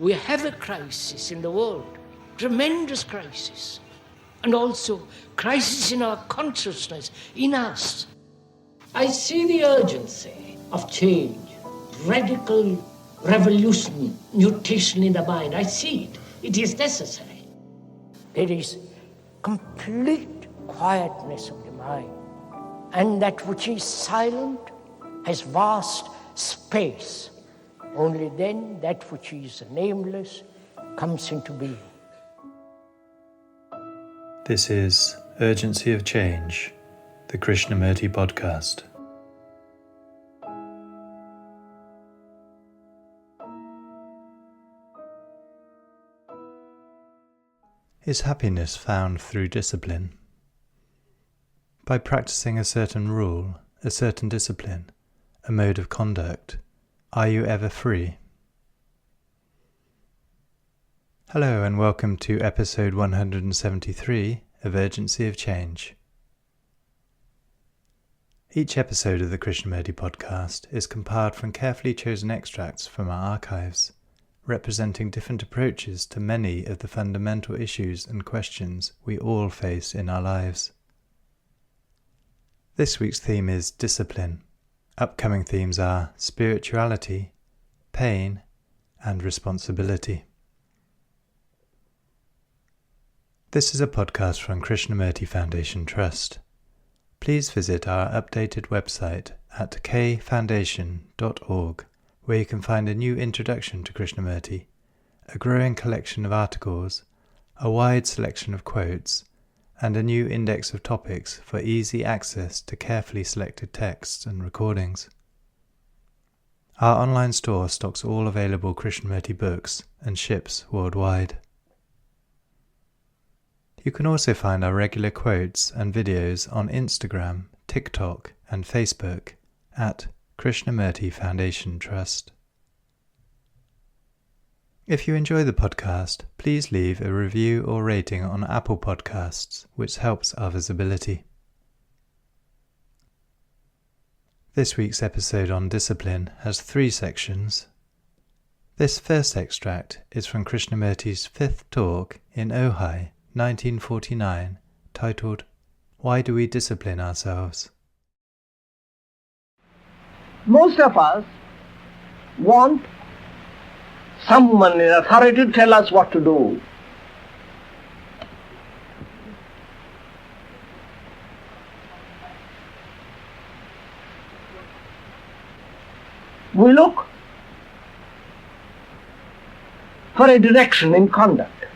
We have a crisis in the world, tremendous crisis, and also crisis in our consciousness, in us. I see the urgency of change, radical revolution, mutation in the mind. I see it. It is necessary. There is complete quietness of the mind, and that which is silent has vast space. Only then that which is nameless comes into being. This is Urgency of Change, the Krishnamurti podcast. Is happiness found through discipline? By practicing a certain rule, a certain discipline, a mode of conduct, are you ever free? Hello and welcome to episode 173 of Urgency of Change. Each episode of the Krishnamurti podcast is compiled from carefully chosen extracts from our archives, representing different approaches to many of the fundamental issues and questions we all face in our lives. This week's theme is discipline. Upcoming themes are spirituality, pain, and responsibility. This is a podcast from Krishnamurti Foundation Trust. Please visit our updated website at kfoundation.org, where you can find a new introduction to Krishnamurti, a growing collection of articles, a wide selection of quotes, and a new index of topics for easy access to carefully selected texts and recordings. Our online store stocks all available Krishnamurti books and ships worldwide. You can also find our regular quotes and videos on Instagram, TikTok, and Facebook at Krishnamurti Foundation Trust. If you enjoy the podcast, please leave a review or rating on Apple Podcasts, which helps our visibility. This week's episode on discipline has 3 sections. This first extract is from Krishnamurti's 5th talk in Ojai, 1949, titled, "Why Do We Discipline Ourselves?" Most of us want someone in authority to tell us what to do. We look for a direction in conduct.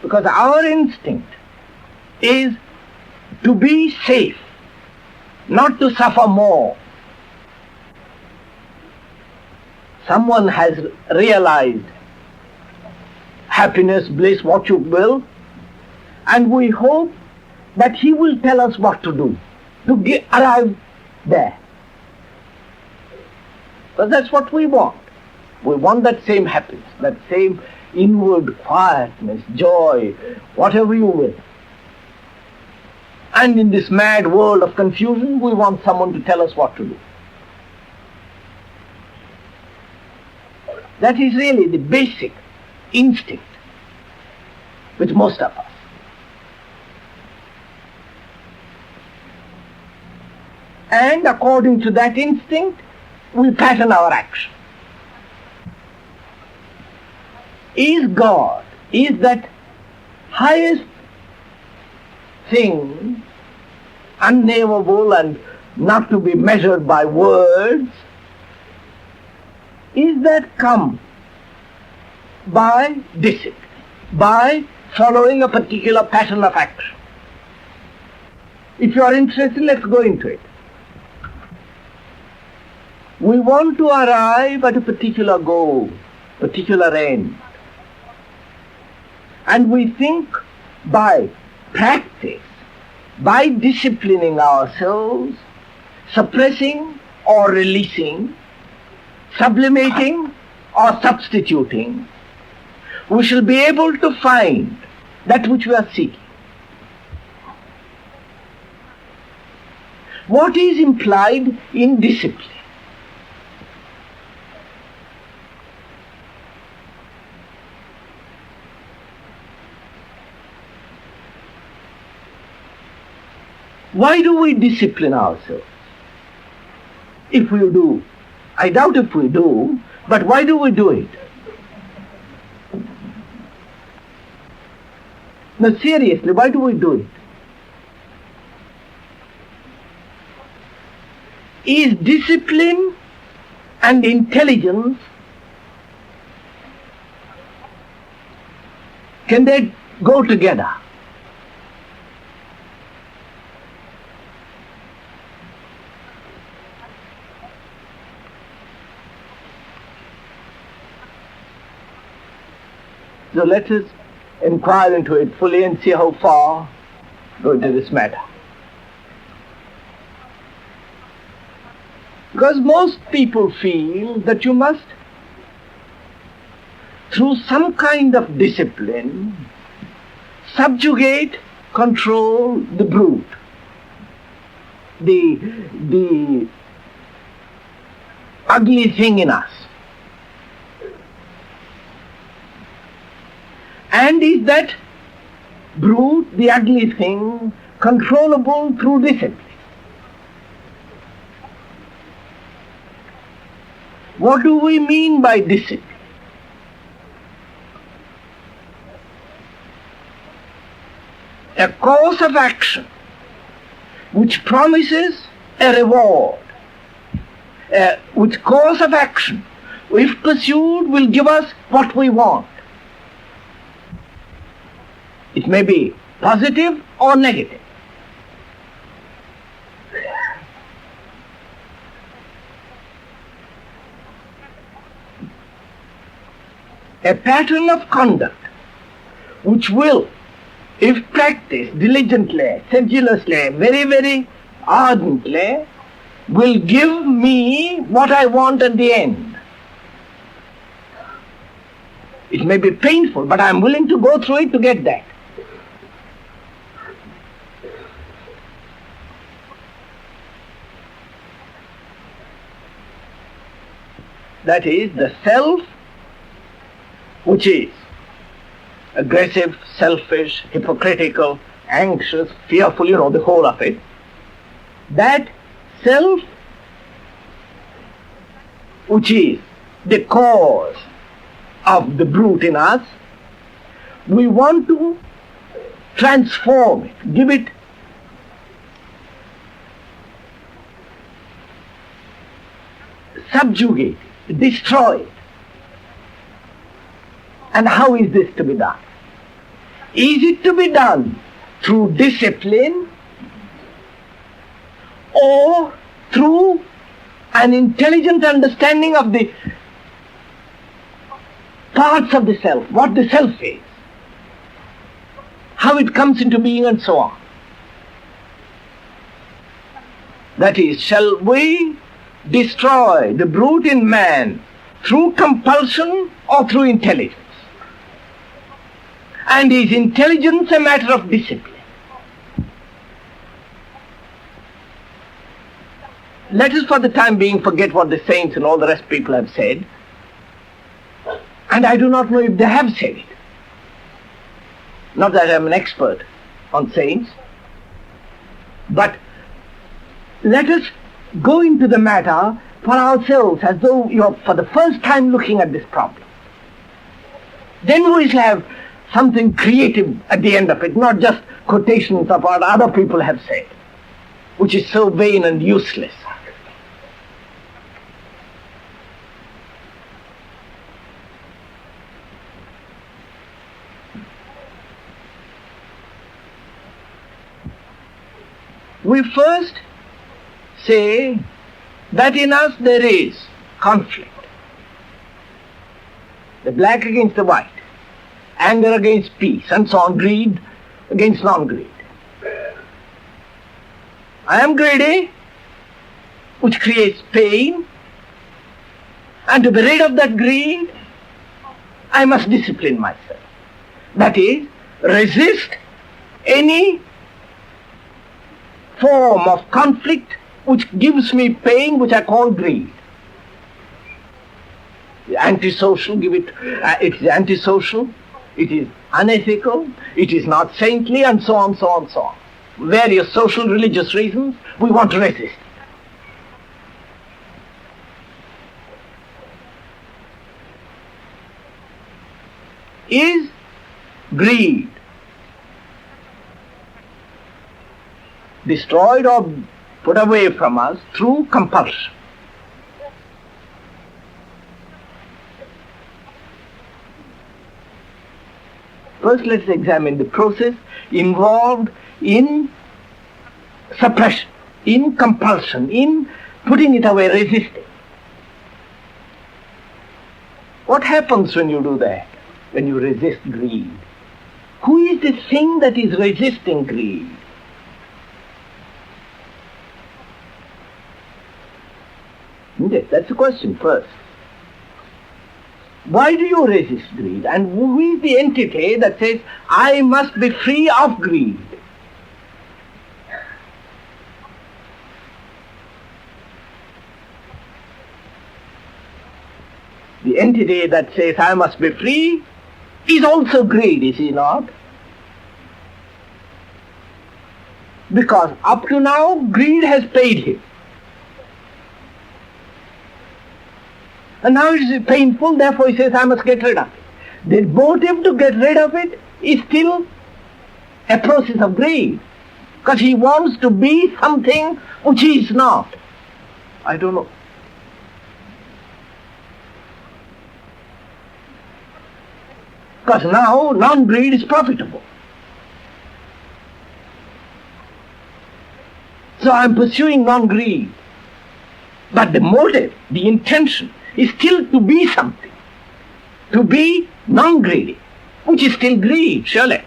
Because our instinct is to be safe, not to suffer more. Someone has realized happiness, bliss, what you will, and we hope that he will tell us what to do to arrive there. Because that's what we want. We want that same happiness, that same inward quietness, joy, whatever you will. And in this mad world of confusion, we want someone to tell us what to do. That is really the basic instinct with most of us. And according to that instinct, we pattern our action. Is God, is that highest thing, unnameable and not to be measured by words, is that come by discipline, by following a particular pattern of action? If you are interested, let's go into it. We want to arrive at a particular goal, particular end. And we think by practice, by disciplining ourselves, suppressing or releasing, sublimating or substituting, we shall be able to find that which we are seeking. What is implied in discipline? Why do we discipline ourselves? If we do, I doubt if we do, but why do we do it? No, seriously, why do we do it? Is discipline and intelligence, can they go together? So let us inquire into it fully and see how far go into this matter. Because most people feel that you must, through some kind of discipline, subjugate, control the brute, the ugly thing in us. And is that brute, the ugly thing, controllable through discipline? What do we mean by discipline? A course of action which promises a reward, which course of action, if pursued, will give us what we want. It may be positive or negative. A pattern of conduct which will, if practiced diligently, sedulously, very, very ardently, will give me what I want at the end. It may be painful, but I am willing to go through it to get that. That is the self, which is aggressive, selfish, hypocritical, anxious, fearful, the whole of it. That self, which is the cause of the brute in us, we want to transform it, give it subjugate it, destroy it. And how is this to be done? Is it to be done through discipline or through an intelligent understanding of the parts of the self, what the self is, how it comes into being and so on? That is, shall we destroy the brute in man through compulsion or through intelligence? And is intelligence a matter of discipline? Let us for the time being forget what the saints and all the rest people have said. And I do not know if they have said it. Not that I am an expert on saints. But let us go into the matter for ourselves as though you are for the first time looking at this problem. Then we shall have something creative at the end of it, not just quotations of what other people have said, which is so vain and useless. We first say that in us there is conflict. The black against the white, anger against peace, and so on, greed against non-greed. I am greedy, which creates pain, and to be rid of that greed, I must discipline myself. That is, resist any form of conflict which gives me pain, which I call greed. Antisocial, it is antisocial, it is unethical, it is not saintly, and so on, so on, so on. various social, religious reasons, we want to resist. Is greed destroyed or put away from us through compulsion? First, let's examine the process involved in suppression, in compulsion, in putting it away, resisting. What happens when you do that? When you resist greed? Who is the thing that is resisting greed? Yes, that's the question first. Why do you resist greed? And who is the entity that says, I must be free of greed? The entity that says, I must be free, is also greed, is he not? Because up to now, greed has paid him. And now it is painful, therefore he says, I must get rid of it. The motive to get rid of it is still a process of greed. Because he wants to be something which he is not. I don't know. Because now non-greed is profitable. So I am pursuing non-greed. But the motive, the intention, is still to be something. To be non-greedy, which is still greed, surely.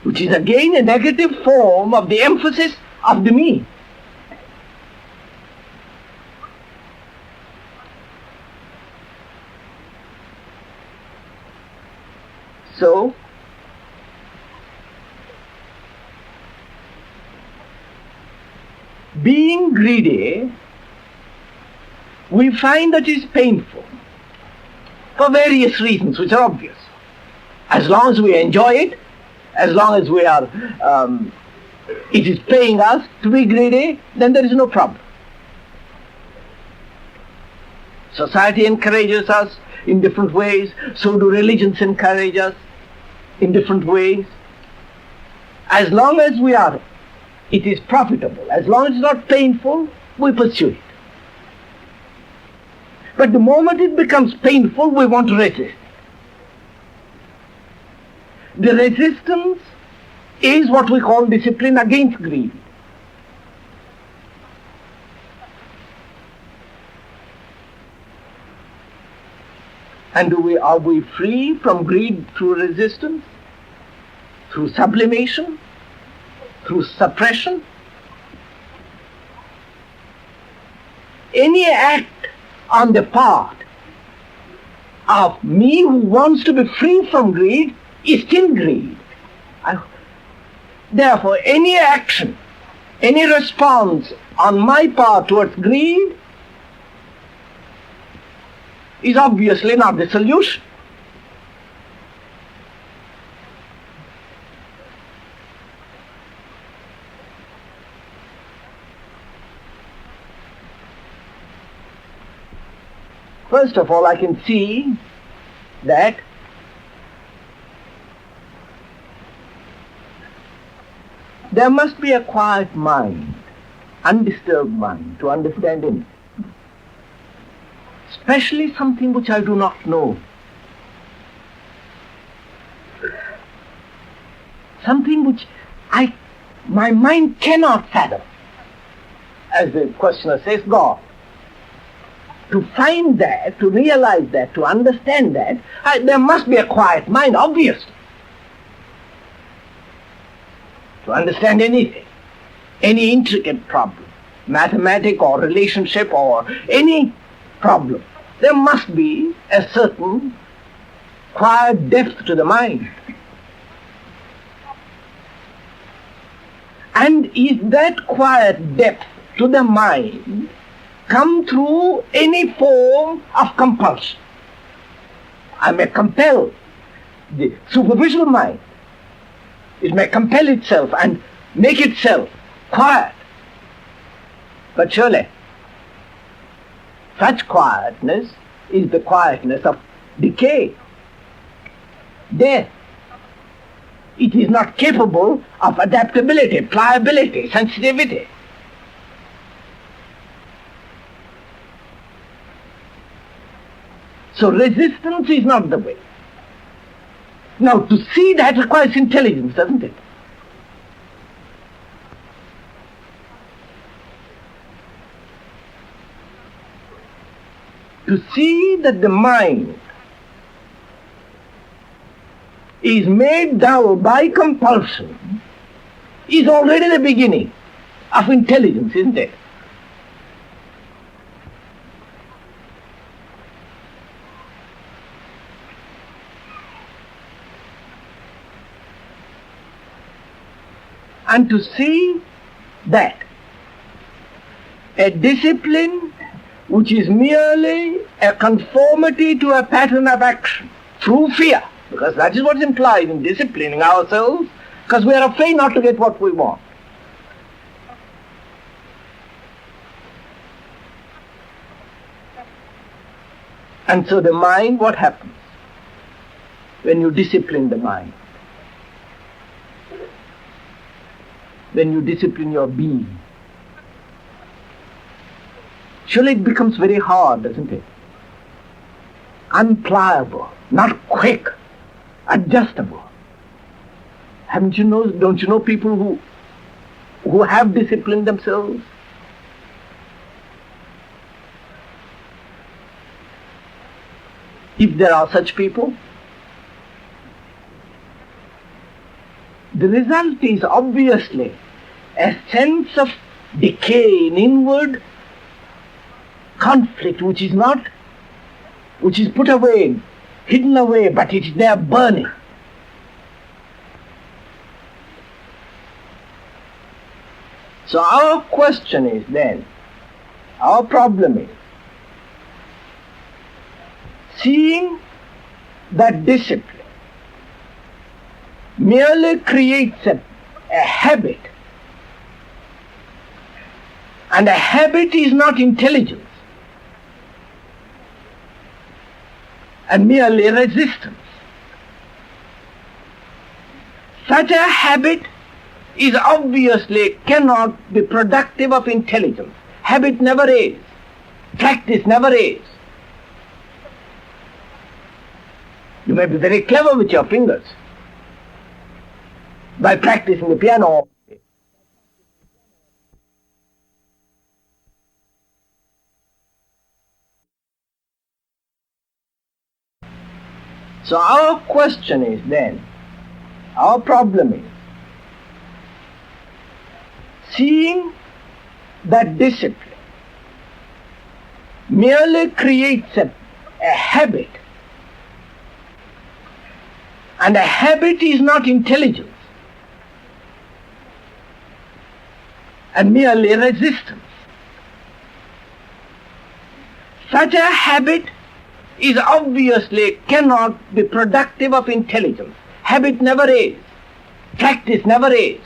Which is again a negative form of the emphasis of the me. So, being greedy, we find that is painful for various reasons which are obvious. As long as we enjoy it, as long as we are, it is paying us to be greedy, then there is no problem. Society encourages us in different ways, so do religions encourage us in different ways. As long as we are, it is profitable. As long as it's not painful, we pursue it. But the moment it becomes painful, we want to resist. The resistance is what we call discipline against greed. And are we free from greed through resistance, through sublimation, through suppression? Any act on the part of me who wants to be free from greed is still greed. Therefore, any action, any response on my part towards greed is obviously not the solution. First of all, I can see that there must be a quiet mind, undisturbed mind, to understand anything. Especially something which I do not know. Something which my mind cannot fathom. As the questioner says, God. To find that, to realize that, to understand that, there must be a quiet mind, obviously. To understand anything, any intricate problem, mathematic or relationship or any problem, there must be a certain quiet depth to the mind. And is that quiet depth to the mind come through any form of compulsion? I may compel the superficial mind. It may compel itself and make itself quiet. But surely, such quietness is the quietness of decay, death. It is not capable of adaptability, pliability, sensitivity. So resistance is not the way. Now to see that requires intelligence, doesn't it? To see that the mind is made dull by compulsion is already the beginning of intelligence, isn't it? And to see that a discipline which is merely a conformity to a pattern of action through fear, because that is what's implied in disciplining ourselves, because we are afraid not to get what we want. And so the mind, what happens when you discipline the mind? When you discipline your being? Surely it becomes very hard, doesn't it? Unpliable, not quick, adjustable. Don't you know people who have disciplined themselves? If there are such people, the result is obviously a sense of decay in inward conflict which is put away, hidden away, but it is there burning. So our question is then, our problem is, seeing that discipline merely creates a habit, and a habit is not intelligence, and merely resistance. Such a habit is obviously cannot be productive of intelligence. Habit never is. Practice never is. You may be very clever with your fingers by practicing the piano. So our question is then, our problem is, seeing that discipline merely creates a habit, and a habit is not intelligence, and merely resistance. Such a habit is obviously cannot be productive of intelligence. Habit never is. Practice never is.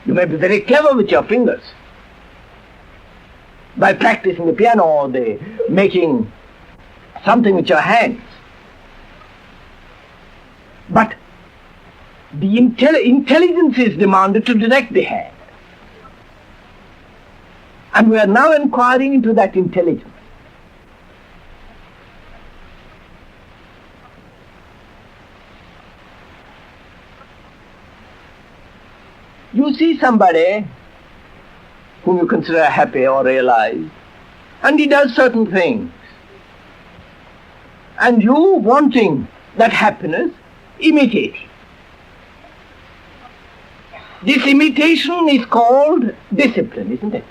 You may be very clever with your fingers by practicing the piano or making something with your hands. But the intelligence is demanded to direct the hand. And we are now inquiring into that intelligence. You see somebody whom you consider happy or realized, and he does certain things. And you, wanting that happiness, imitate him. This imitation is called discipline, isn't it?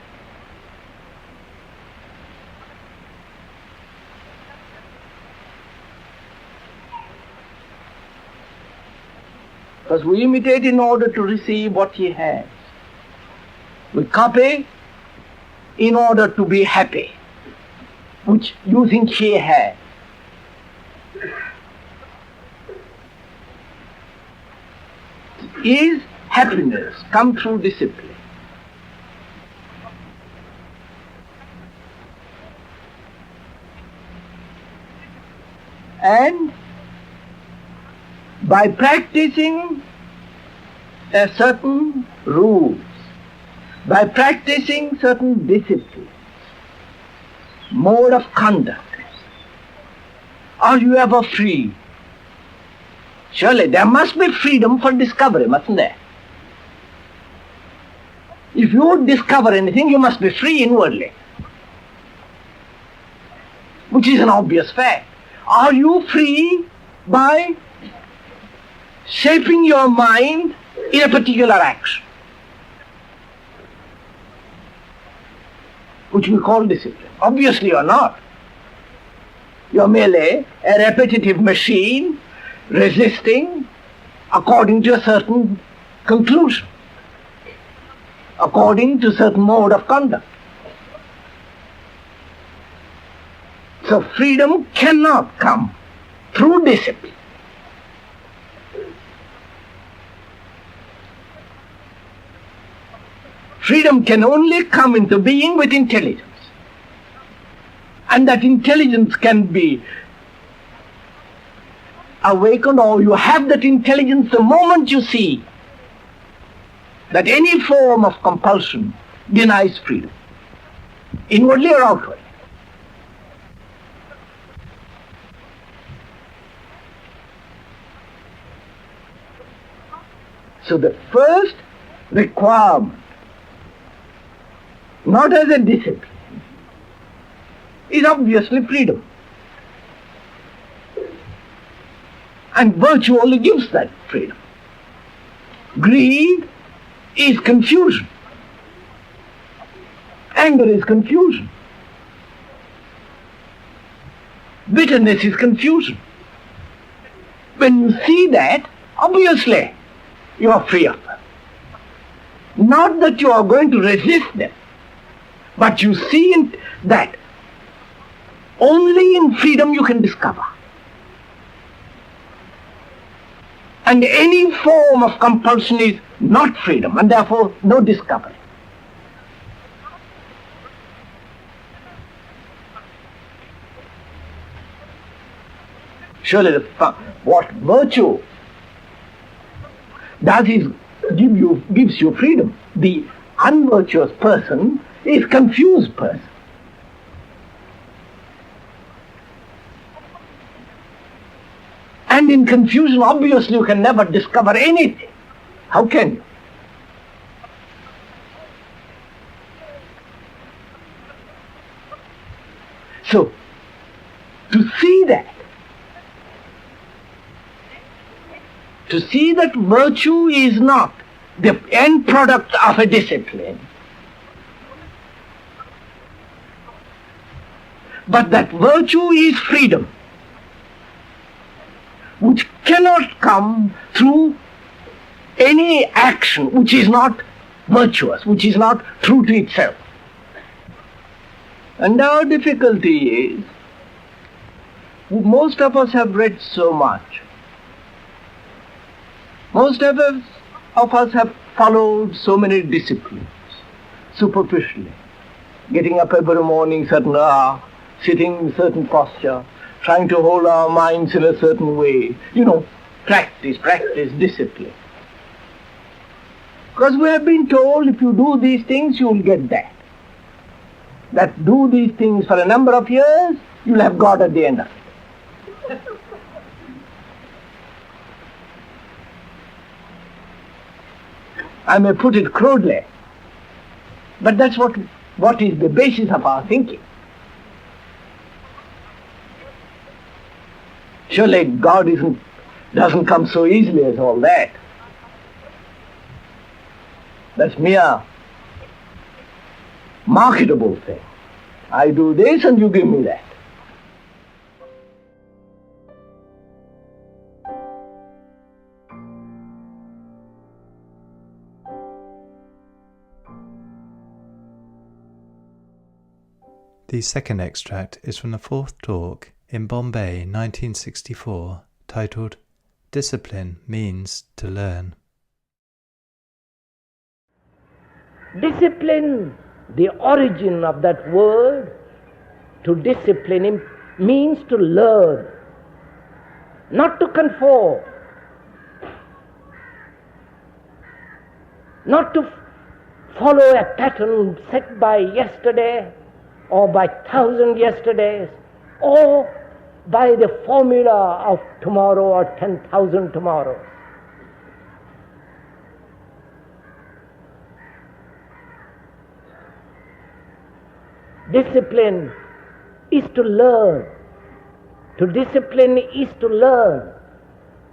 Because we imitate in order to receive what he has. We copy in order to be happy. which you think she has. Is happiness come through discipline? And by practicing a certain rules, by practicing certain disciplines, mode of conduct, are you ever free? Surely there must be freedom for discovery, mustn't there? If you discover anything, you must be free inwardly, which is an obvious fact. Are you free by shaping your mind in a particular action, which we call discipline? Obviously you are not. You are merely a repetitive machine resisting according to a certain conclusion, according to a certain mode of conduct. So freedom cannot come through discipline. Freedom can only come into being with intelligence. And that intelligence can be awakened, or you have that intelligence the moment you see that any form of compulsion denies freedom, inwardly or outwardly. So the first requirement, not as a discipline, is obviously freedom. And virtue only gives that freedom. Greed is confusion. Anger is confusion. Bitterness is confusion. When you see that, obviously you are free of them. Not that you are going to resist them, but you see that only in freedom you can discover. And any form of compulsion is not freedom, and therefore no discovery. Surely what virtue does is gives you freedom. The unvirtuous person is confused person. And in confusion, obviously, you can never discover anything. How can you? So, to see that virtue is not the end product of a discipline, but that virtue is freedom, which cannot come through any action which is not virtuous, which is not true to itself. And our difficulty is, most of us have read so much. Most of us have followed so many disciplines, superficially, getting up every morning certain hour, sitting in certain posture, trying to hold our minds in a certain way. Practice, discipline. Because we have been told if you do these things, you will get that. That do these things for a number of years, you will have God at the end of it. I may put it crudely, but that's what is the basis of our thinking. Surely God doesn't come so easily as all that. That's mere marketable thing. I do this and you give me that. The second extract is from the fourth talk in Bombay 1964, titled Discipline Means to Learn. Discipline, the origin of that word, to discipline means to learn, not to conform, not to follow a pattern set by yesterday or by 1,000 yesterdays or by the formula of tomorrow or 10,000 tomorrows. Discipline is to learn. To discipline is to learn,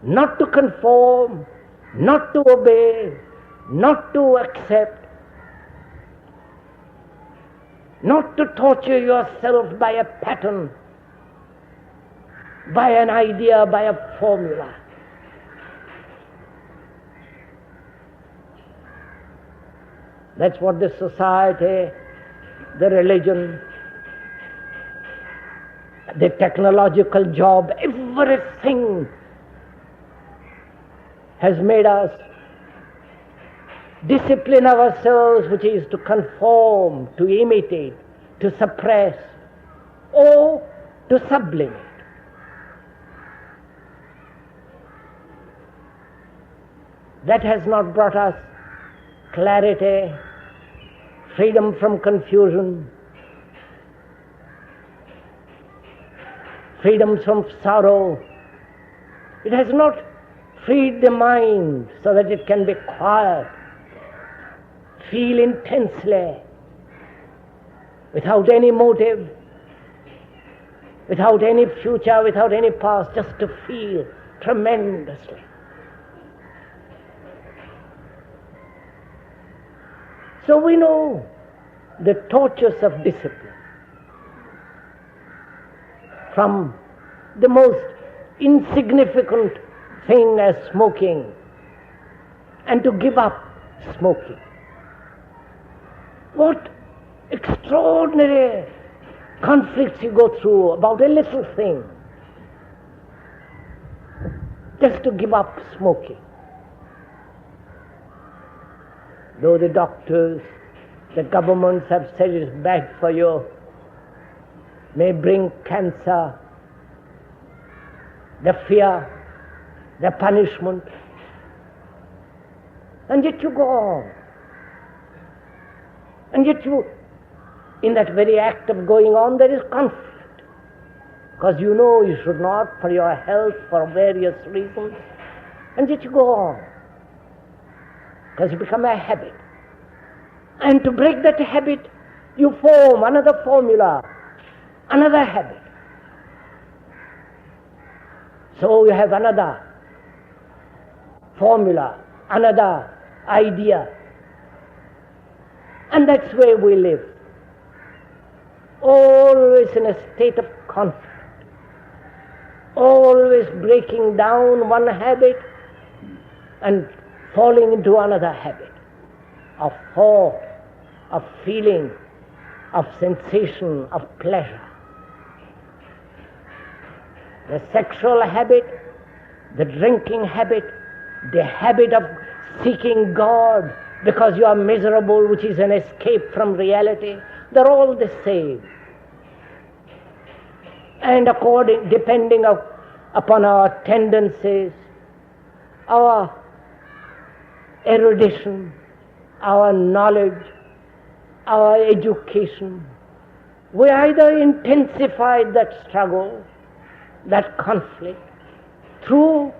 not to conform, not to obey, not to accept, not to torture yourself by a pattern, by an idea, by a formula. That's what the society, the religion, the technological job, everything has made us discipline ourselves, which is to conform, to imitate, to suppress, or to sublimate. That has not brought us clarity, freedom from confusion, freedom from sorrow. It has not freed the mind so that it can be quiet, feel intensely, without any motive, without any future, without any past, just to feel tremendously. So we know the tortures of discipline, from the most insignificant thing as smoking, and to give up smoking. What extraordinary conflicts you go through about a little thing, just to give up smoking. Though the doctors, the governments have said it's bad for you, may bring cancer, the fear, the punishment, and yet you go on. And yet you, in that very act of going on, there is conflict. Because you know you should not, for your health, for various reasons, and yet you go on. Because you become a habit. And to break that habit, you form another formula, another habit. So you have another formula, another idea. And that's where we live. Always in a state of conflict. Always breaking down one habit and falling into another habit of thought, of feeling, of sensation, of pleasure. The sexual habit, the drinking habit, the habit of seeking God because you are miserable, which is an escape from reality, they're all the same. And depending upon our tendencies, our erudition, our knowledge, our education, we either intensify that struggle, that conflict, through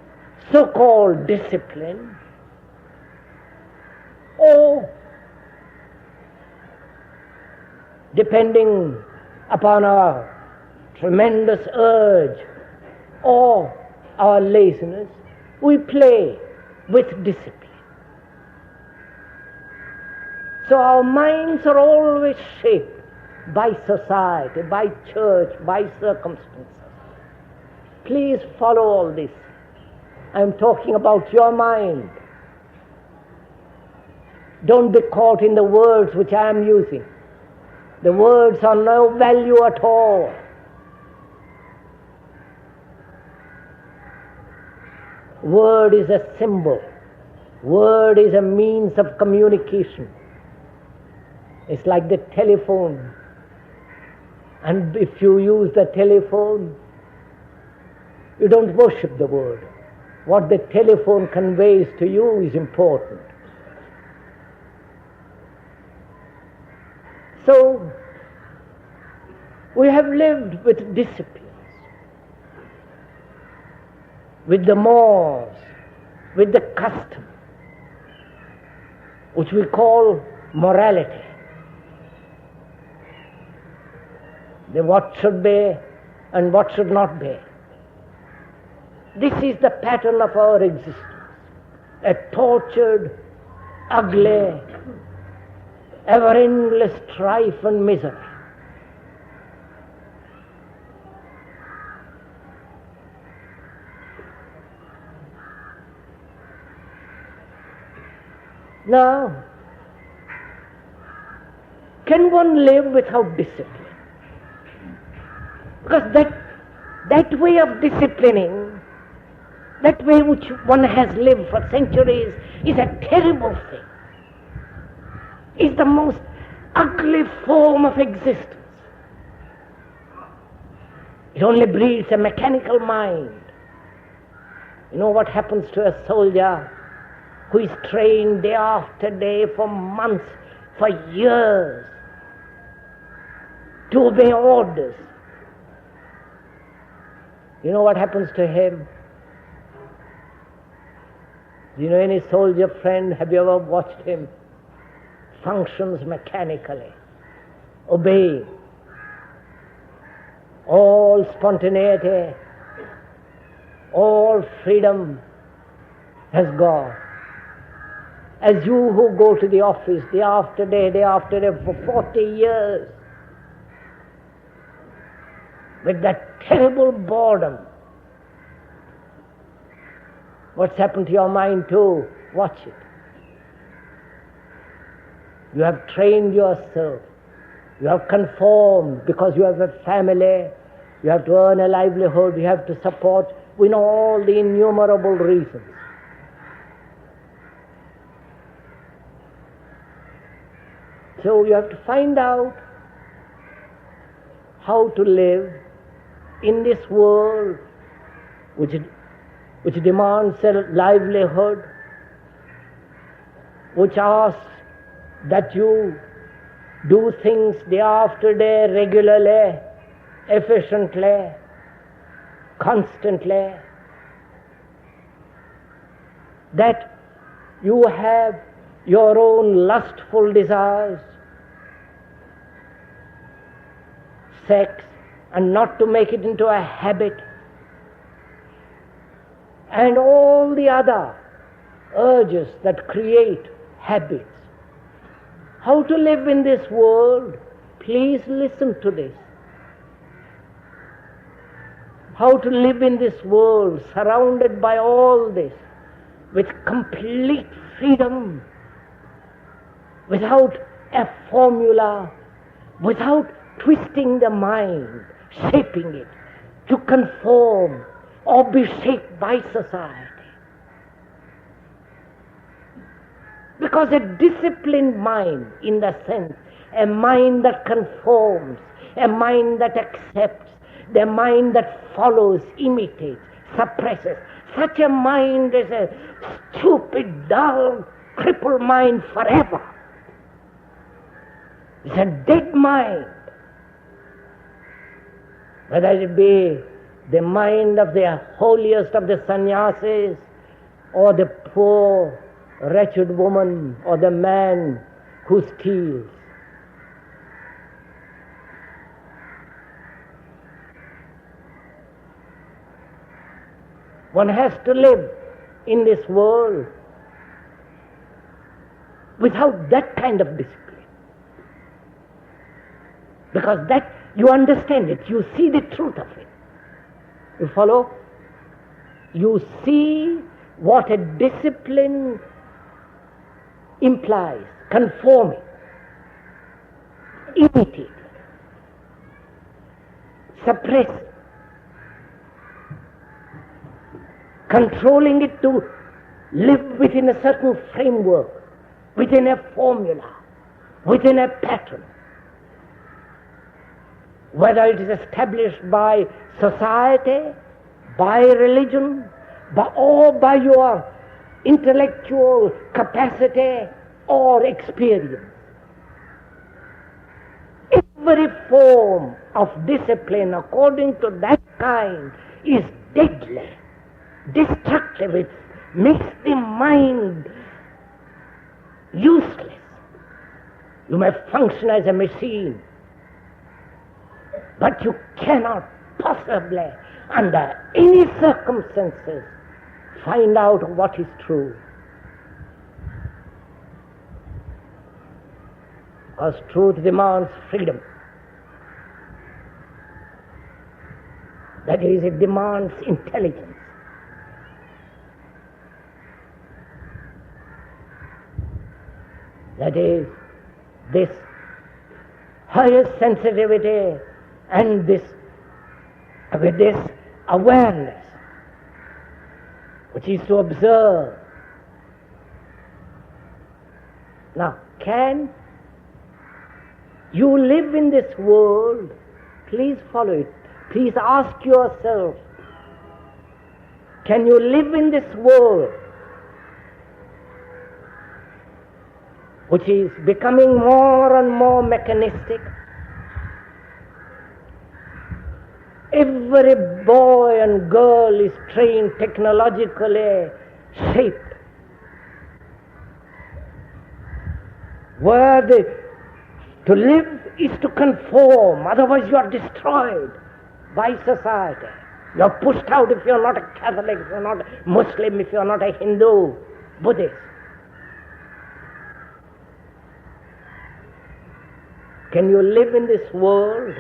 so-called discipline, or depending upon our tremendous urge or our laziness, we play with discipline. So our minds are always shaped by society, by church, by circumstances. Please follow all this. I'm talking about your mind. Don't be caught in the words which I am using. The words are no value at all. Word is a symbol. Word is a means of communication. It's like the telephone. And if you use the telephone, you don't worship the word. What the telephone conveys to you is important. So, we have lived with disciplines, with the mores, with the custom, which we call morality. The what should be and what should not be. This is the pattern of our existence. A tortured, ugly, ever-endless strife and misery. Now, can one live without discipline? Because that way of disciplining, that way which one has lived for centuries, is a terrible thing. Is the most ugly form of existence. It only breeds a mechanical mind. You know what happens to a soldier who is trained day after day for months, for years, to obey orders? You know what happens to him? Do you know any soldier friend? Have you ever watched him? Functions mechanically, obeying. All spontaneity, all freedom has gone. As you who go to the office day after day for 40 years, with that terrible boredom, what's happened to your mind too? Watch it. You have trained yourself. You have conformed because you have a family. You have to earn a livelihood. You have to support. We know all the innumerable reasons. So you have to find out how to live in this world which demands a livelihood, which asks that you do things day after day, regularly, efficiently, constantly, that you have your own lustful desires, sex, and not to make it into a habit, and all the other urges that create habits. How to live in this world? Please listen to this. How to live in this world surrounded by all this with complete freedom, without a formula, without twisting the mind, shaping it to conform or be shaped by society. Because a disciplined mind, in the sense, a mind that conforms, a mind that accepts, the mind that follows, imitates, suppresses, such a mind is a stupid, dull, crippled mind forever. It's a dead mind. Whether it be the mind of the holiest of the sannyasis, or the poor, wretched woman, or the man who steals. One has to live in this world without that kind of discipline. Because that, you understand it, you see the truth of it. You follow? You see what a discipline implies, conforming. imitate, suppress, controlling it to live within a certain framework, within a formula, within a pattern. Whether it is established by society, by religion, or by your intellectual capacity or experience. Every form of discipline according to that kind is deadly, destructive. It makes the mind useless. You may function as a machine, but you cannot possibly, under any circumstances, find out what is true. Because truth demands freedom. That is, it demands intelligence. That is, this higher sensitivity and with this awareness, which is to observe. Now, can you live in this world? Please follow it. Please ask yourself, can you live in this world which is becoming more and more mechanistic? Every boy and girl is trained, technologically shaped, where to live is to conform, otherwise you are destroyed by society. You are pushed out if you are not a Catholic, if you are not a Muslim, if you are not a Hindu, Buddhist. Can you live in this world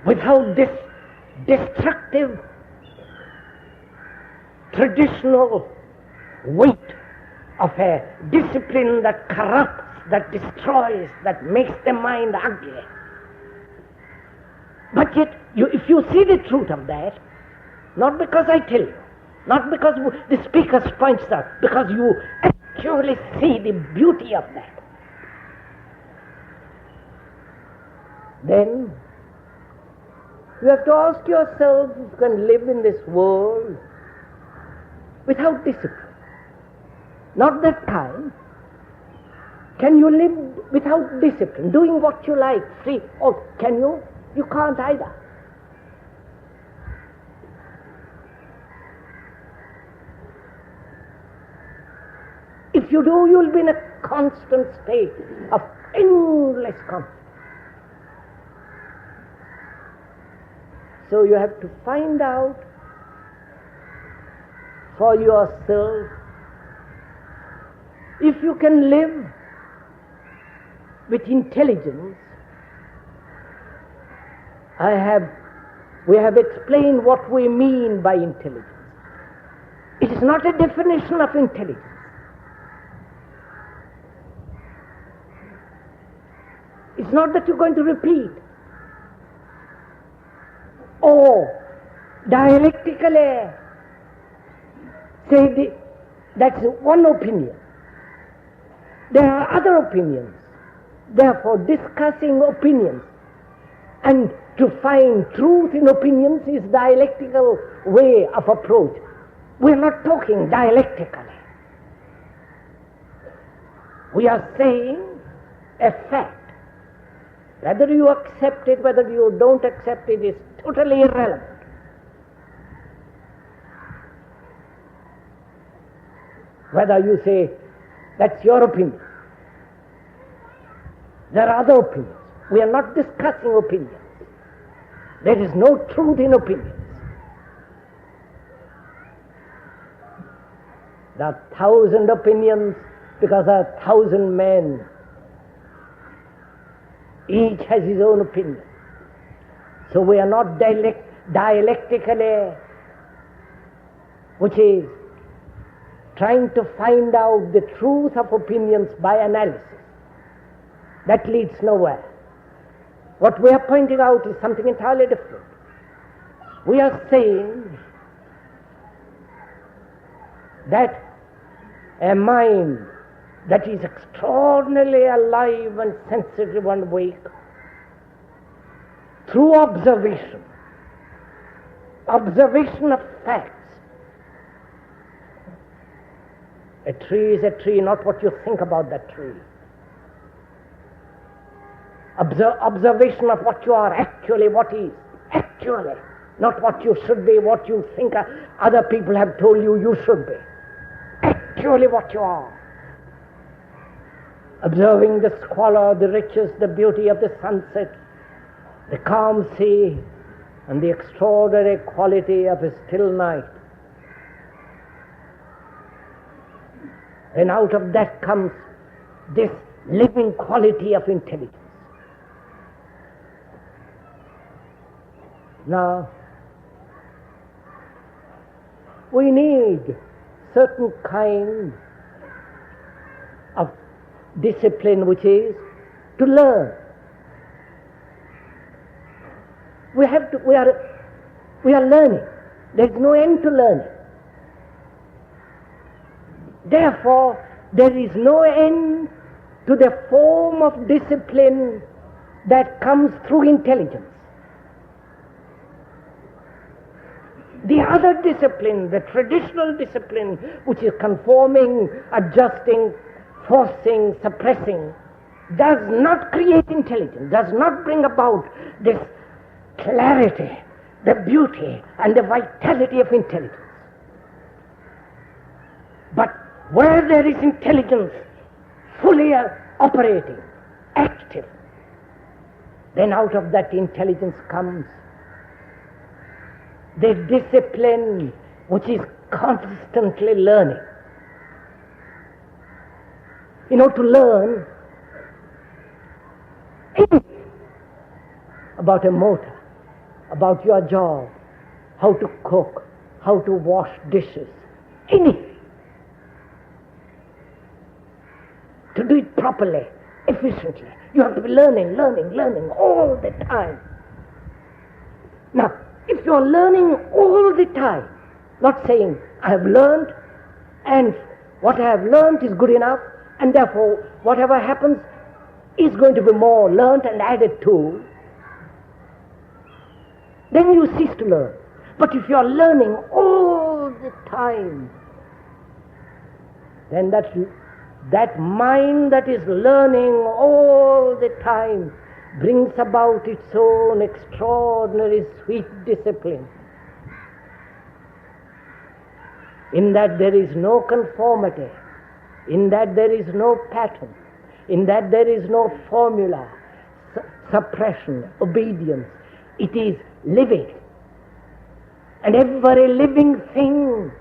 without this destructive, traditional weight of a discipline that corrupts, that destroys, that makes the mind ugly? But yet, if you see the truth of that, not because I tell you, not because the speaker points out, because you actually see the beauty of that, then you have to ask yourself if you can live in this world without discipline. Not that kind. Can you live without discipline, doing what you like, free? Or can you? You can't either. If you do, you'll be in a constant state of endless conflict. So you have to find out for yourself if you can live with intelligence. We have explained what we mean by intelligence. It is not a definition of intelligence. It's not that you're going to repeat or dialectically say that's one opinion. There are other opinions. Therefore, discussing opinions and to find truth in opinions is dialectical way of approach. We're not talking dialectically. We are saying a fact. Whether you accept it, whether you don't accept it is totally irrelevant. Whether you say, that's your opinion. There are other opinions. We are not discussing opinions. There is no truth in opinions. There are 1,000 opinions because there are 1,000 men. Each has his own opinion. So we are not dialectically, which is trying to find out the truth of opinions by analysis. That leads nowhere. What we are pointing out is something entirely different. We are saying that a mind that is extraordinarily alive and sensitive and awake, through observation of facts. A tree is a tree, not what you think about that tree. Observation of what you are actually, what is actually, not what you should be, what you think other people have told you you should be. Actually what you are. Observing the squalor, the riches, the beauty of the sunset, the calm sea, and the extraordinary quality of a still night. And out of that comes this living quality of intelligence. Now, we need certain kind of discipline, which is to learn. We are learning. There is no end to learning. Therefore, there is no end to the form of discipline that comes through intelligence. The other discipline, the traditional discipline, which is conforming, adjusting, forcing, suppressing, does not create intelligence, does not bring about this clarity, the beauty and the vitality of intelligence. But where there is intelligence fully operating, active, then out of that intelligence comes the discipline which is constantly learning. You know, to learn anything about a motor, about your job, how to cook, how to wash dishes, anything. To do it properly, efficiently, you have to be learning all the time. Now, if you are learning all the time, not saying, I have learned, and what I have learned is good enough, and therefore whatever happens is going to be more learned and added to, then you cease to learn. But if you are learning all the time, then that mind that is learning all the time brings about its own extraordinary sweet discipline, in that there is no conformity, in that there is no pattern, in that there is no formula, suppression, obedience. It is living. And every living thing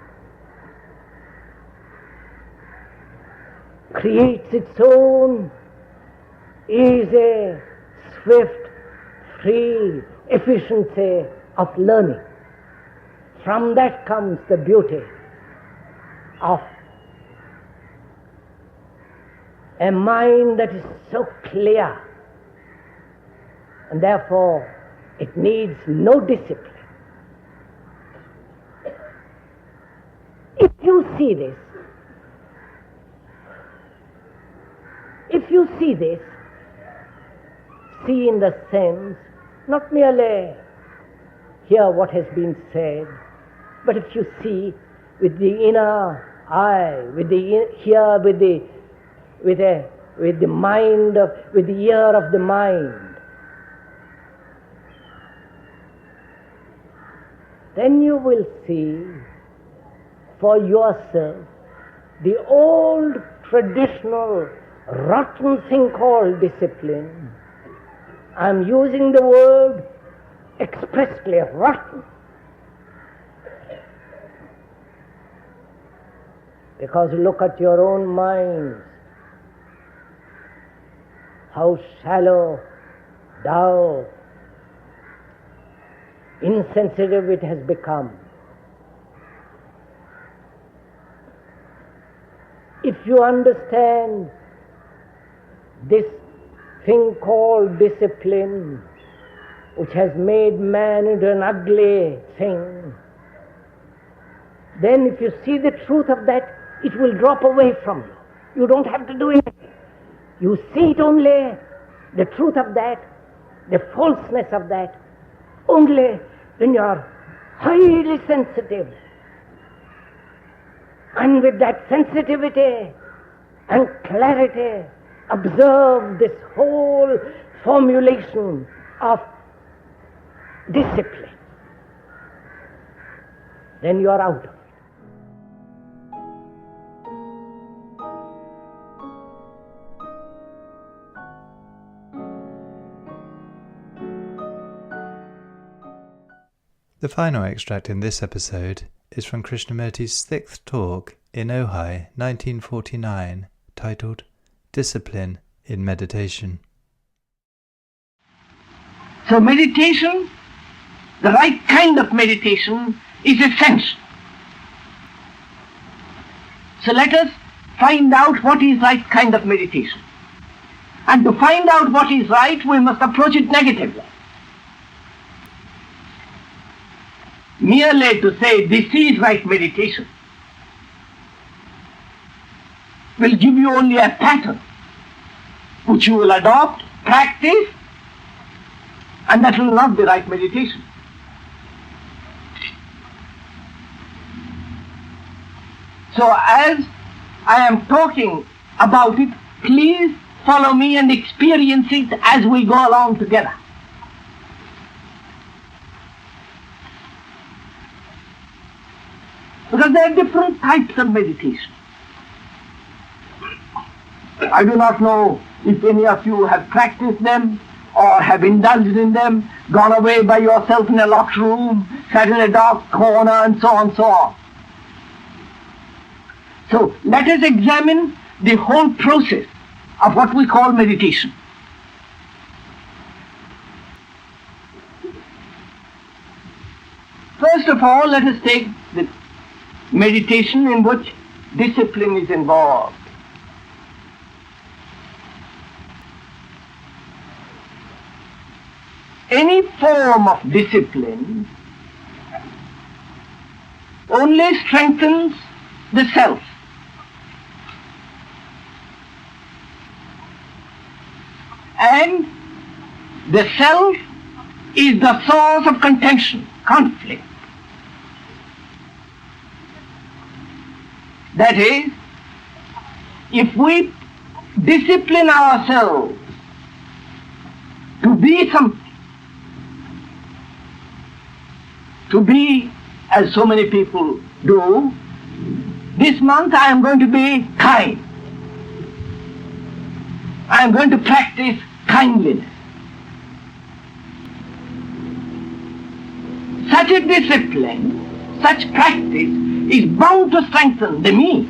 creates its own easy, swift, free efficiency of learning. From that comes the beauty of a mind that is so clear, and therefore it needs no discipline. If you see this, see in the sense, not merely hear what has been said, but if you see with the inner eye, with the ear, with the mind, with the ear of the mind, then you will see for yourself the old traditional rotten thing called discipline. I'm using the word expressly, rotten, because look at your own minds, how shallow, dull, insensitive it has become. If you understand this thing called discipline, which has made man into an ugly thing, then if you see the truth of that, it will drop away from you. You don't have to do anything. You see it only, the truth of that, the falseness of that, only when you are highly sensitive. And with that sensitivity and clarity, observe this whole formulation of discipline. Then you are out of it. The final extract in this episode is from Krishnamurti's 6th talk in Ojai, 1949, titled Discipline in Meditation. So meditation, the right kind of meditation, is essential. So let us find out what is right kind of meditation. And to find out what is right, we must approach it negatively. Merely to say this is right meditation will give you only a pattern which you will adopt, practice, and that will not be right meditation. So as I am talking about it, please follow me and experience it as we go along together. Because there are different types of meditation. I do not know if any of you have practiced them or have indulged in them, gone away by yourself in a locked room, sat in a dark corner, and so on and so on. So let us examine the whole process of what we call meditation. First of all, let us take the meditation in which discipline is involved. Any form of discipline only strengthens the self. And the self is the source of contention, conflict. That is, if we discipline ourselves to be something, to be, as so many people do, this month I am going to be kind. I am going to practice kindliness. Such a discipline, such practice is bound to strengthen the me.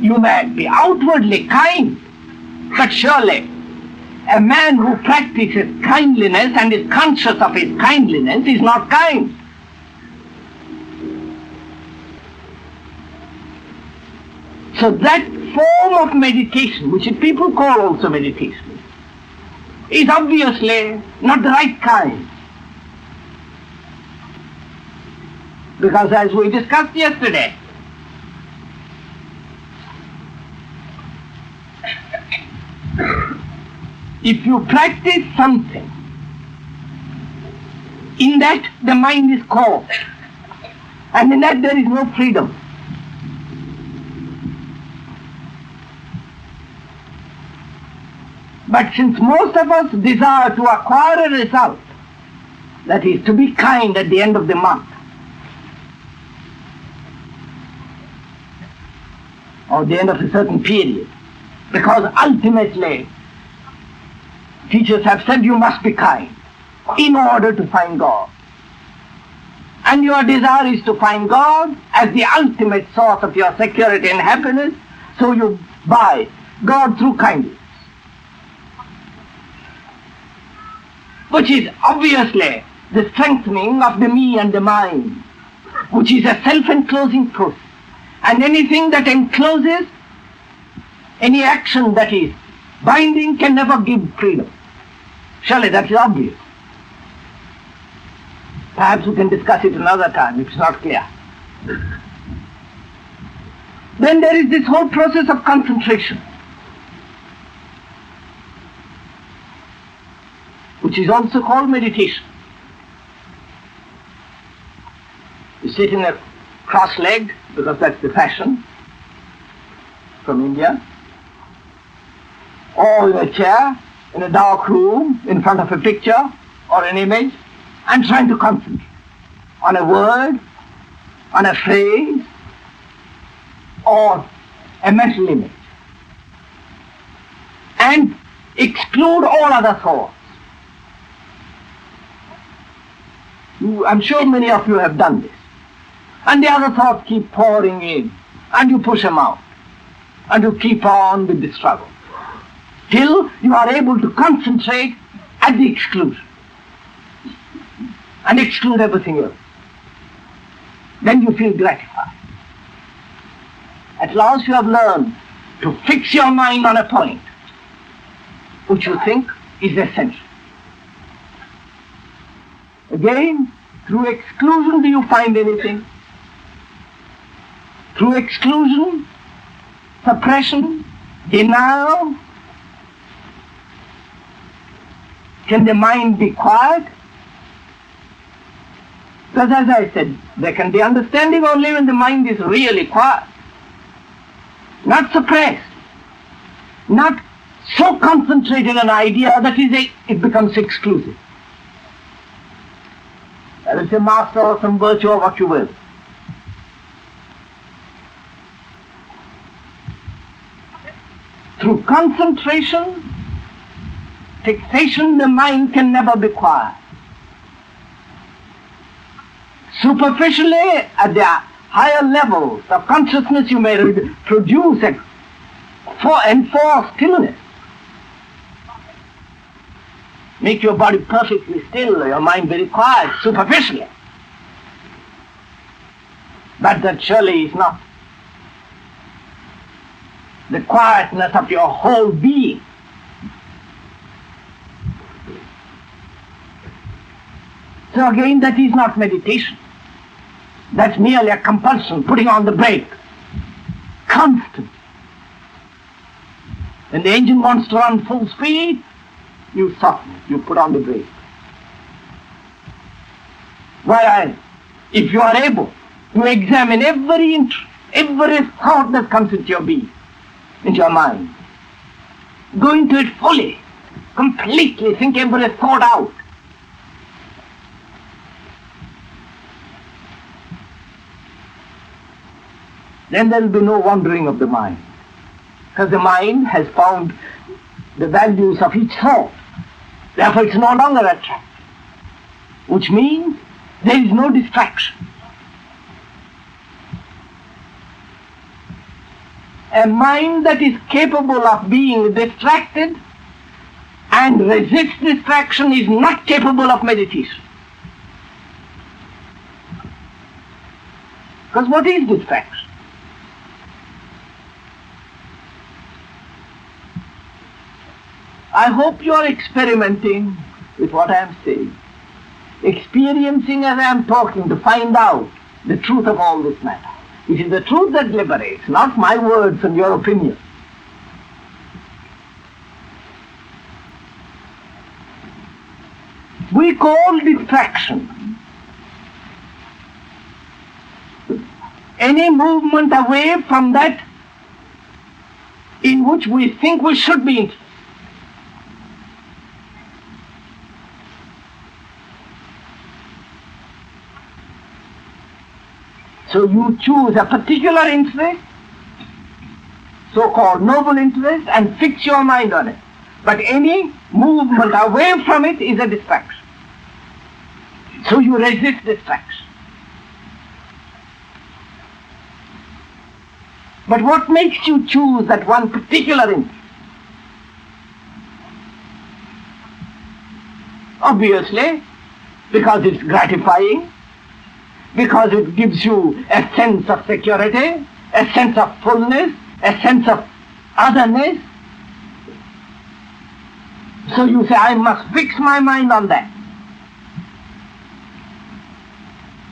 You may be outwardly kind, but surely a man who practices kindliness and is conscious of his kindliness is not kind. So that form of meditation, which people call also meditation, is obviously not the right kind. Because as we discussed yesterday, if you practice something, in that the mind is caught, and in that there is no freedom. But since most of us desire to acquire a result, that is, to be kind at the end of the month, or the end of a certain period, because ultimately teachers have said you must be kind in order to find God. And your desire is to find God as the ultimate source of your security and happiness, so you buy God through kindness, which is obviously the strengthening of the me and the mind, which is a self-enclosing process. And anything that encloses, any action that is Binding can never give freedom. Surely that is obvious. Perhaps we can discuss it another time if it's not clear. Then there is this whole process of concentration, which is also called meditation. You sit in a cross-legged, because that's the fashion from India, or in a chair, in a dark room, in front of a picture or an image, and trying to concentrate on a word, on a phrase, or a mental image, and exclude all other thoughts. I'm sure many of you have done this. And the other thoughts keep pouring in, and you push them out, and you keep on with the struggle, till you are able to concentrate at the exclusion, and exclude everything else. Then you feel gratified. At last you have learned to fix your mind on a point which you think is essential. Again, through exclusion do you find anything? Through exclusion, suppression, denial, can the mind be quiet? Because as I said, there can be understanding only when the mind is really quiet, not suppressed, not so concentrated on an idea that it becomes exclusive. Whether it's a master or some virtue or what you will. Through concentration, fixation, the mind can never be quiet. Superficially, at the higher levels of consciousness, you may produce enforced stillness. Make your body perfectly still, your mind very quiet, superficially. But that surely is not the quietness of your whole being. So again, that is not meditation. That's merely a compulsion, putting on the brake. Constant. When the engine wants to run full speed, you soften it, you put on the brake. If you are able to examine every thought that comes into your being, into your mind, go into it fully, completely, think every thought out, then there will be no wandering of the mind. Because the mind has found the values of each thought. Therefore it's no longer attractive. Which means there is no distraction. A mind that is capable of being distracted and resists distraction is not capable of meditation. Because what is distraction? I hope you are experimenting with what I am saying, experiencing as I am talking to find out the truth of all this matter. It is the truth that liberates, not my words and your opinion. We call distraction any movement away from that in which we think we should be interested. So you choose a particular interest, so-called noble interest, and fix your mind on it. But any movement away from it is a distraction. So you resist distraction. But what makes you choose that one particular interest? Obviously, because it's gratifying, because it gives you a sense of security, a sense of fullness, a sense of otherness. So you say, I must fix my mind on that.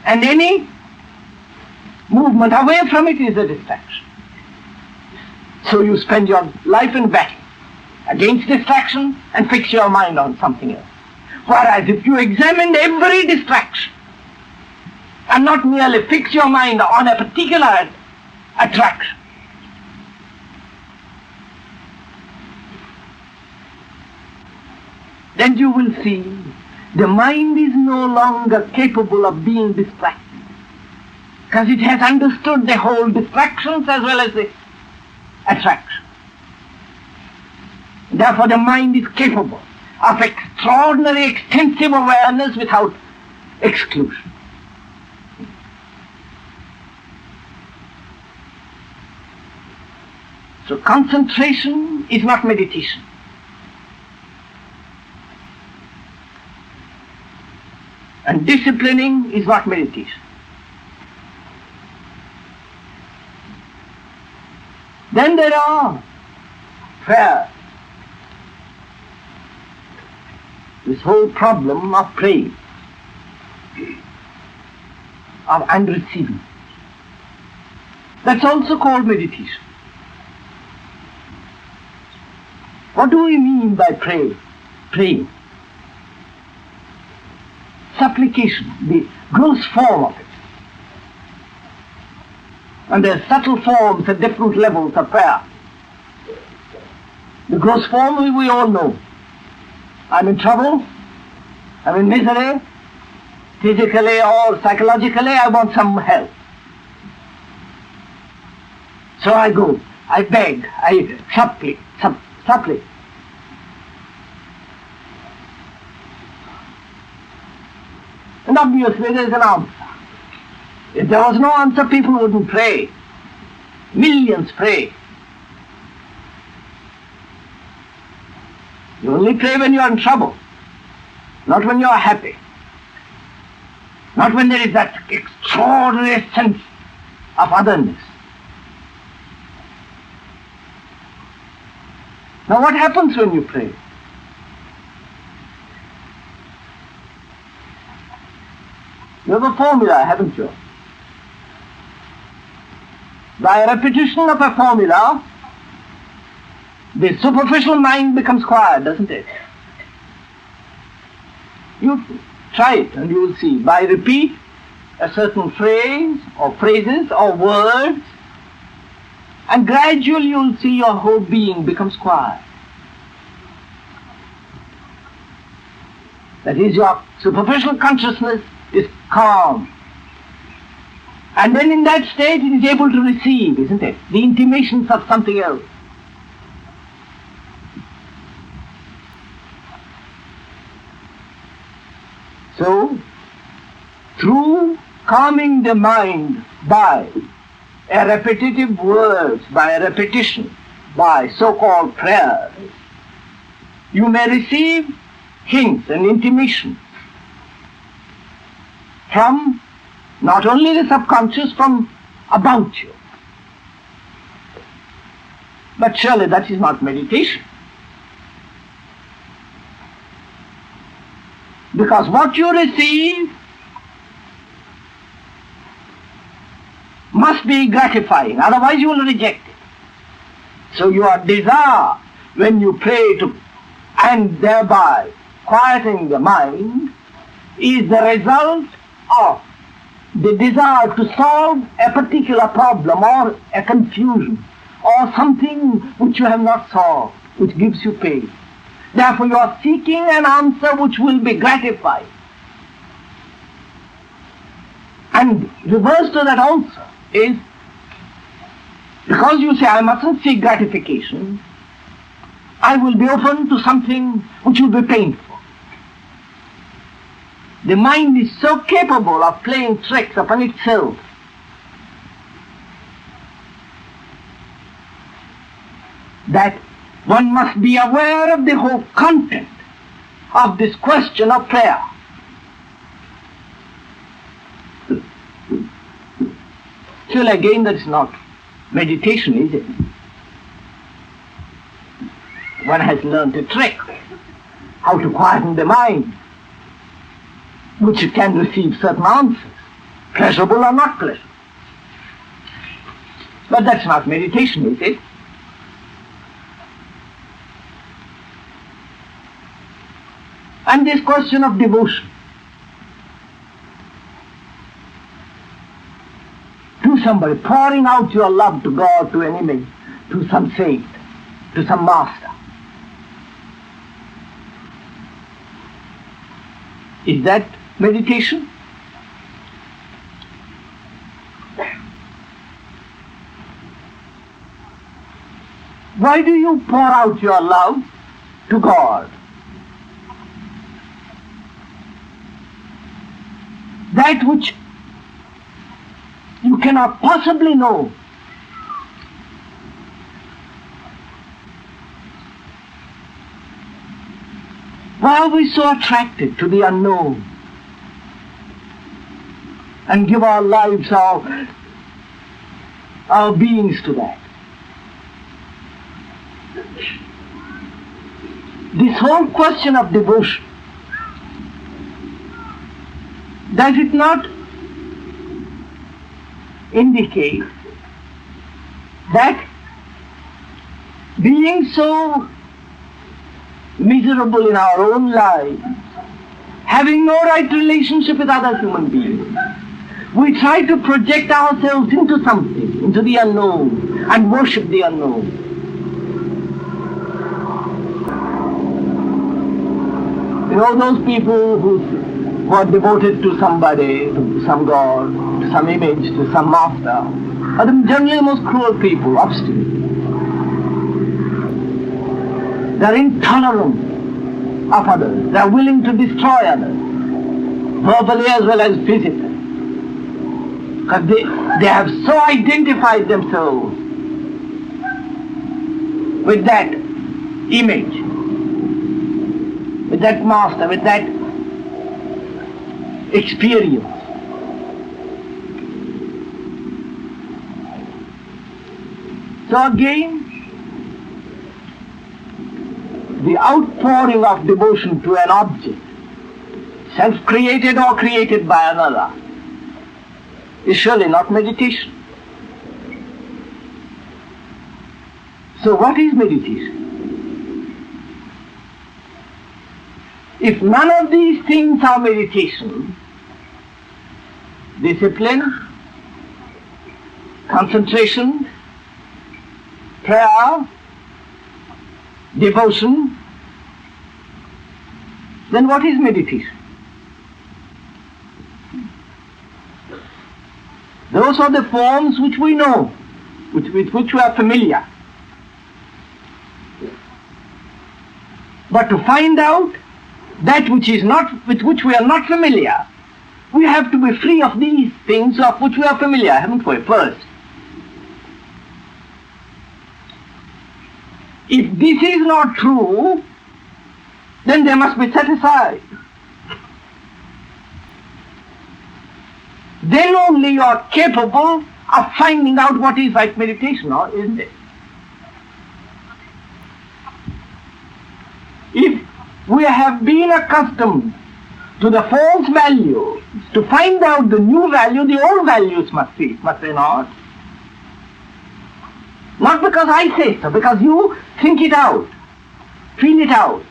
And any movement away from it is a distraction. So you spend your life in battle against distraction and fix your mind on something else. Whereas if you examined every distraction and not merely fix your mind on a particular attraction, then you will see the mind is no longer capable of being distracted, because it has understood the whole distractions as well as the attraction. Therefore the mind is capable of extraordinary extensive awareness without exclusion. So concentration is not meditation. And disciplining is not meditation. Then there are prayer. This whole problem of praying and receiving. That's also called meditation. What do we mean by praying? Supplication, the gross form of it. And there are subtle forms at different levels of prayer. The gross form we all know. I'm in trouble, I'm in misery, physically or psychologically, I want some help. So I go, I beg, I supplicate. And obviously there is an answer. If there was no answer, people wouldn't pray. Millions pray. You only pray when you are in trouble, not when you are happy, not when there is that extraordinary sense of otherness. Now what happens when you pray? You have a formula, haven't you? By repetition of a formula, the superficial mind becomes quiet, doesn't it? You try it and you will see. By repeat a certain phrase or phrases or words, and gradually you will see your whole being becomes quiet. That is, your superficial consciousness is calm. And then in that state it is able to receive, isn't it? The intimations of something else. So, through calming the mind by a repetitive words, by a repetition, by so-called prayers, you may receive hints and intimations from not only the subconscious, from about you. But surely that is not meditation. Because what you receive must be gratifying, otherwise you will reject it. So your desire when you pray to, and thereby quieting the mind, is the result of the desire to solve a particular problem or a confusion or something which you have not solved, which gives you pain. Therefore you are seeking an answer which will be gratified. And reverse to that answer is, because you say I mustn't seek gratification, I will be open to something which will be painful. The mind is so capable of playing tricks upon itself that one must be aware of the whole content of this question of prayer. Still again, that's not meditation, is it? One has learned a trick. how to quieten the mind, which it can receive certain answers, pleasurable or not pleasurable. But that's not meditation, is it? And this question of devotion to somebody, pouring out your love to God, to an image, to some saint, to some master. Is that meditation? Why do you pour out your love to God? That which you cannot possibly know. Why are we so attracted to the unknown and give our lives, our beings to that? This whole question of devotion, does it not indicate that being so miserable in our own lives, having no right relationship with other human beings, we try to project ourselves into something, into the unknown, and worship the unknown. You know, those people who are devoted to somebody, to some god, to some image, to some master, are generally the most cruel people, obstinate. They are intolerant of others. They are willing to destroy others, verbally as well as physically. Because they have so identified themselves with that image, with that master, with that experience. So again, the outpouring of devotion to an object, self-created or created by another, is surely not meditation. So what is meditation? If none of these things are meditation, discipline, concentration, prayer, devotion, then what is meditation? Those are the forms which we know, with which we are familiar. But to find out that which is not, with which we are not familiar, we have to be free of these things of which we are familiar, haven't we, first? If this is not true, then they must be set aside. Then only you are capable of finding out what is right meditation, or isn't it? If we have been accustomed to the false value, to find out the new value, the old values must cease, must they not? Not because I say so, because you think it out, feel it out.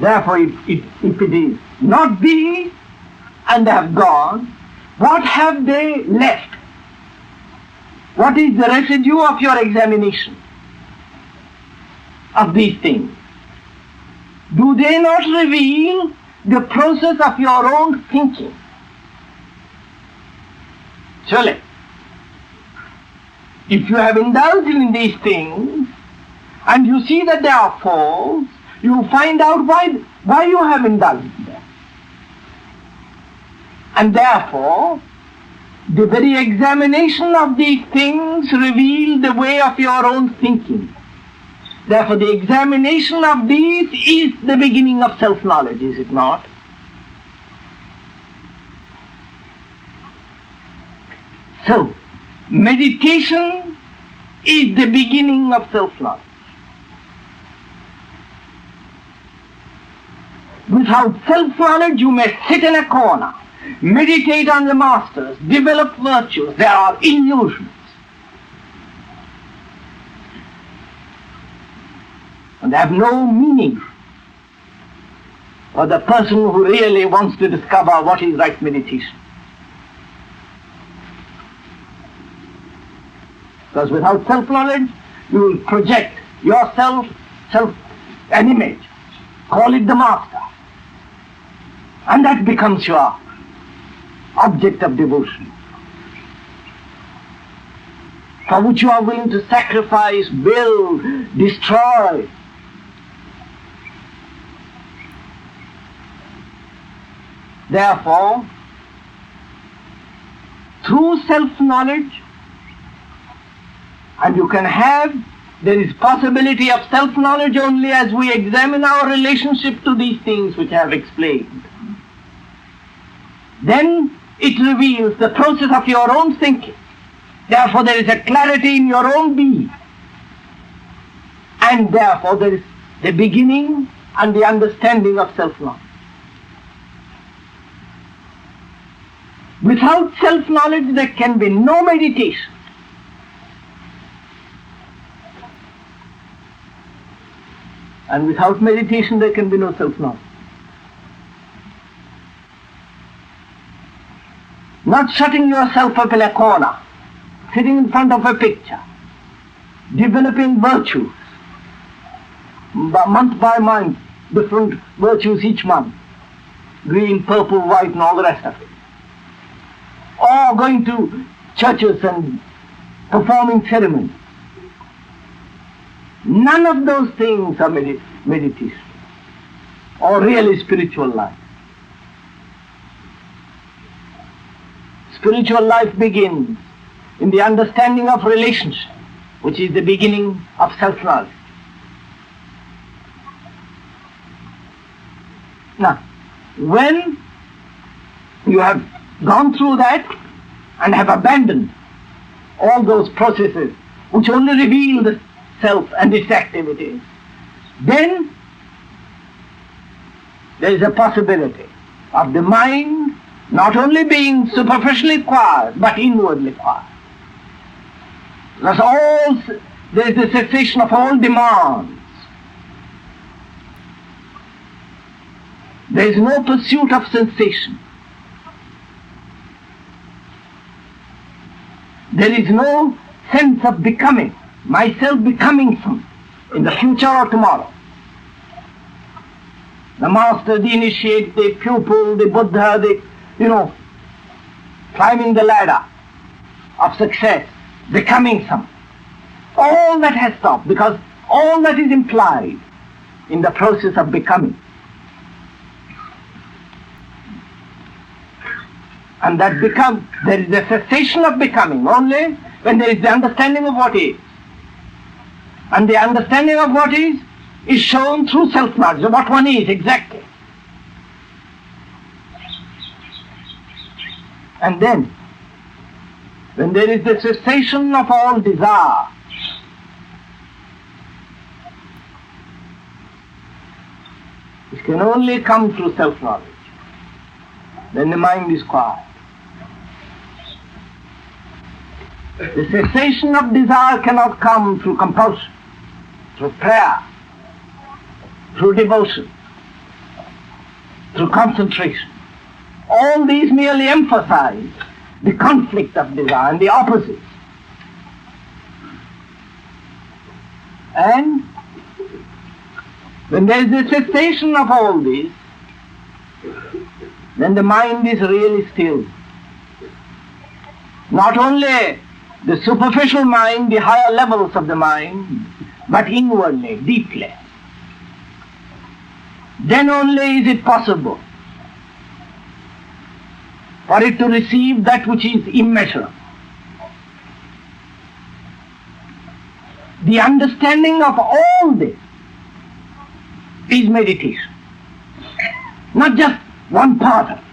Therefore, if it is not these, and they have gone, what have they left? What is the residue of your examination of these things? Do they not reveal the process of your own thinking? Surely. If you have indulged in these things, and you see that they are false, you find out why you have indulged in them. And therefore, the very examination of these things reveal the way of your own thinking. Therefore, the examination of these is the beginning of self-knowledge, is it not? So, meditation is the beginning of self-knowledge. Without self-knowledge, you may sit in a corner, meditate on the masters, develop virtues. They are illusions. And they have no meaning for the person who really wants to discover what is right meditation. Because without self-knowledge, you will project yourself, an image, call it the master, and that becomes your object of devotion, for which you are willing to sacrifice, build, destroy. Therefore, through self-knowledge, and you can have, there is possibility of self-knowledge only as we examine our relationship to these things which I have explained. Then it reveals the process of your own thinking. Therefore there is a clarity in your own being. And therefore there is the beginning and the understanding of self-knowledge. Without self-knowledge there can be no meditation. And without meditation there can be no self-knowledge. Not shutting yourself up in a corner, sitting in front of a picture, developing virtues, month by month, different virtues each month, green, purple, white and all the rest of it. Or going to churches and performing ceremonies. None of those things are meditation or really spiritual life. Spiritual life begins in the understanding of relationship, which is the beginning of self-knowledge. Now, when you have gone through that and have abandoned all those processes which only reveal the self and its activities, then there is a possibility of the mind not only being superficially quiet but inwardly quiet. There is the cessation of all demands. There is no pursuit of sensation. There is no sense of becoming, myself becoming something in the future or tomorrow. The master, the initiate, the pupil, the Buddha, climbing the ladder of success, becoming something. All that has stopped because all that is implied in the process of becoming. And that there is a cessation of becoming only when there is the understanding of what is. And the understanding of what is shown through self-knowledge, of what one is exactly. And then, when there is the cessation of all desire, it can only come through self-knowledge. Then the mind is quiet. The cessation of desire cannot come through compulsion, through prayer, through devotion, through concentration. All these merely emphasize the conflict of desire and the opposites. And when there is a cessation of all this, then the mind is really still. Not only the superficial mind, the higher levels of the mind, but inwardly, deeply. Then only is it possible for it to receive that which is immeasurable. The understanding of all this is meditation, not just one part of it.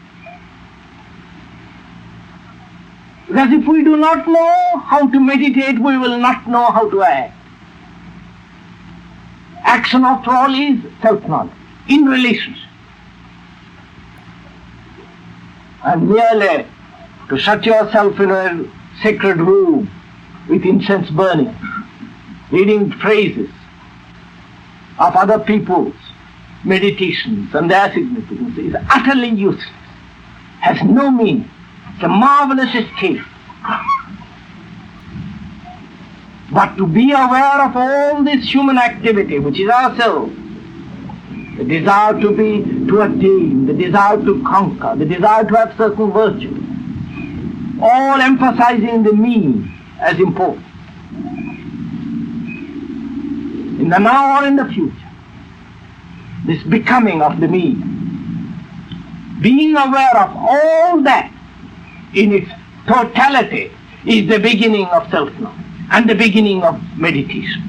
Because if we do not know how to meditate, we will not know how to act. Action, after all, is self-knowledge in relationship. and merely to shut yourself in a sacred room with incense burning, reading phrases of other people's meditations and their significance is utterly useless, has no meaning. It's a marvelous escape. But to be aware of all this human activity, which is ourselves, the desire to attain, the desire to conquer, the desire to have certain virtues, all emphasizing the me as important. In the now or in the future, this becoming of the me, being aware of all that in its totality is the beginning of self-knowledge and the beginning of meditation.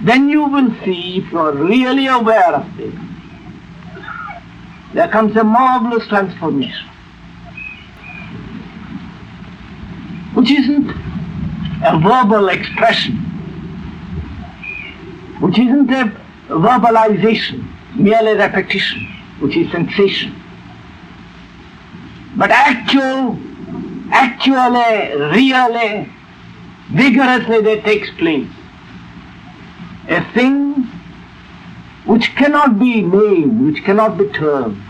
Then you will see, if you are really aware of this, there comes a marvelous transformation, which isn't a verbal expression, which isn't a verbalization, merely repetition, which is sensation, but actually, really, vigorously that takes place. A thing which cannot be named, which cannot be termed.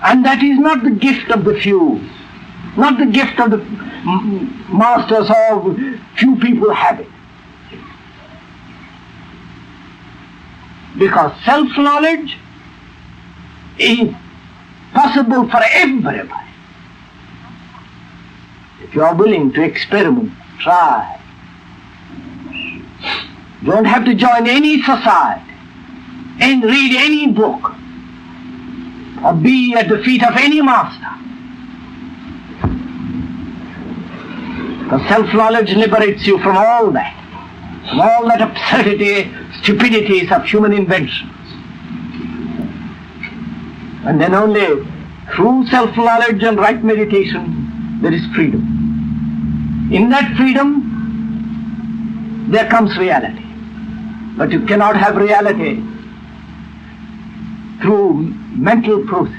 And that is not the gift of the few, not the gift of the masters, or few people have it. Because self-knowledge is possible for everybody. If you are willing to experiment, try. You don't have to join any society and read any book or be at the feet of any master. Because self-knowledge liberates you from all that absurdity, stupidities of human inventions. And then only through self-knowledge and right meditation there is freedom. In that freedom there comes reality. But you cannot have reality through mental process.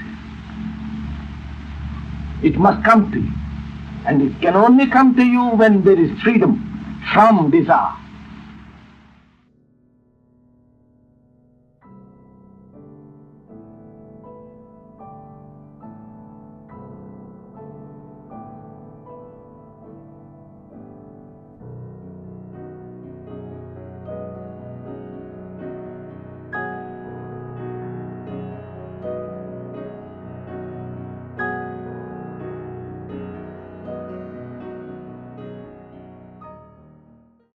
It must come to you. And it can only come to you when there is freedom from desire.